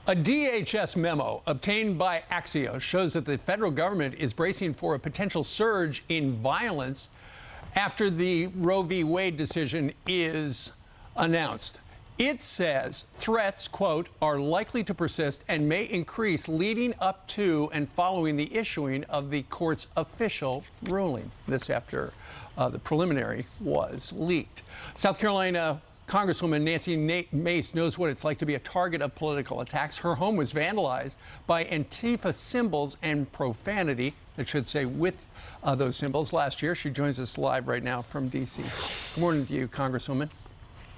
A DHS memo obtained by Axios shows that the federal government is bracing for a potential surge in violence after the Roe v. Wade decision is announced. It says threats, quote, are likely to persist and may increase leading up to and following the issuing of the court's official ruling. This after the preliminary was leaked. South Carolina Congresswoman Nancy Mace knows what it's like to be a target of political attacks. Her home was vandalized by Antifa symbols and profanity, it should say, with those symbols last year. She joins us live right now from D.C. Good morning to you, Congresswoman.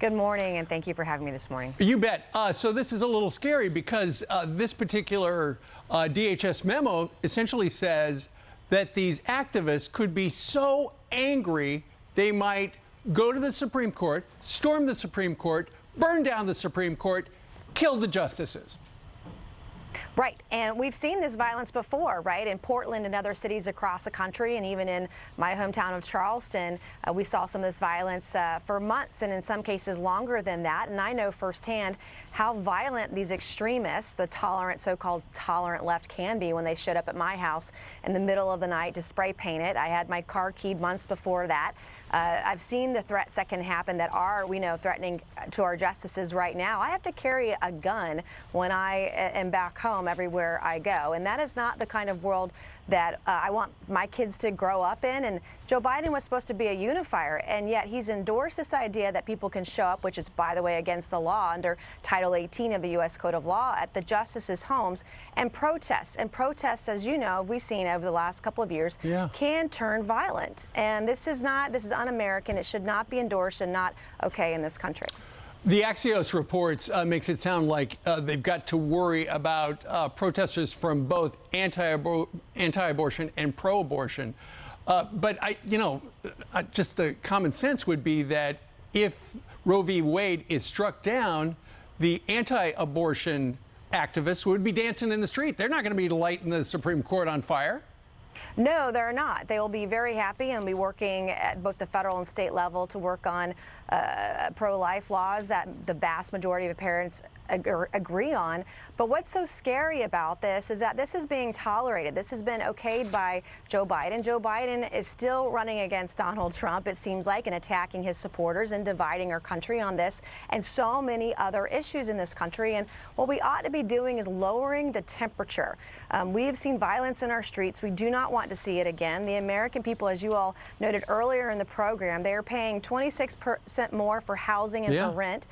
Good morning, and thank you for having me this morning. You bet. So this is a little scary because this particular DHS memo essentially says that these activists could be so angry they might go to the Supreme Court, storm the Supreme Court, burn down the Supreme Court, kill the justices. Right, and we've seen this violence before, right? In Portland and other cities across the country, and even in my hometown of Charleston, we saw some of this violence for months, and in some cases longer than that. And I know firsthand how violent these extremists, the tolerant, so-called tolerant left, can be when they showed up at my house in the middle of the night to spray paint it. I had my car keyed months before that. I've seen the threats that can happen that are, we know, threatening to our justices right now. I have to carry a gun when I am back home everywhere I go, and that is not the kind of world that I want my kids to grow up in. And Joe Biden was supposed to be a unifier, and yet he's endorsed this idea that people can show up, which is, by the way, against the law under Title 18 of the U.S. Code of Law, at the justices' homes and protests. And protests, as you know, we've seen over the last couple of years, can turn violent. And this is un-American. It should not be endorsed and not okay in this country. The Axios reports makes it sound like they've got to worry about protesters from both anti-abortion and pro-abortion. But just the common sense would be that if Roe v. Wade is struck down, the anti-abortion activists would be dancing in the street. They're not going to be lighting the Supreme Court on fire. No, they're not. They will be very happy and be working at both the federal and state level to work on pro-life laws that the vast majority of parents agree on. But what's so scary about this is that this is being tolerated. This has been okayed by Joe Biden. Joe Biden is still running against Donald Trump, it seems like, and attacking his supporters and dividing our country on this and so many other issues in this country. And what we ought to be doing is lowering the temperature. We have seen violence in our streets. We do not want to see it again. The American people, as you all noted earlier in the program, they are paying 26% more for housing and for rent.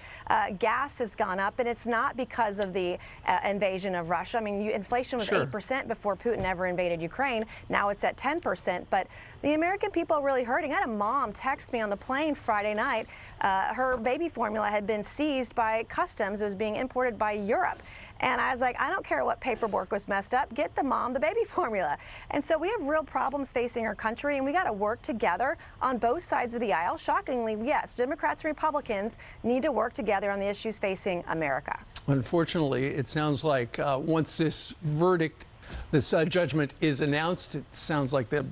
Gas has gone up, and it's not because of the invasion of Russia. I mean, inflation was 8% before Putin ever invaded Ukraine. Now it's at 10%. But the American people are really hurting. I had a mom text me on the plane Friday night. Her baby formula had been seized by customs. It was being imported by Europe. And I was like, I don't care what paperwork was messed up. Get the mom the baby formula. And so we have real problems facing our country, and we got to work together on both sides of the aisle. Shockingly, yes, Democrats and Republicans need to work together on the issues facing America. Unfortunately, it sounds like once this verdict, this judgment is announced, it sounds like the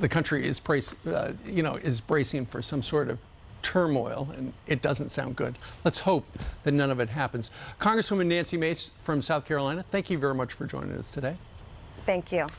country is bracing for some sort of turmoil, and it doesn't sound good. Let's hope that none of it happens. Congresswoman Nancy Mace from South Carolina, thank you very much for joining us today. Thank you.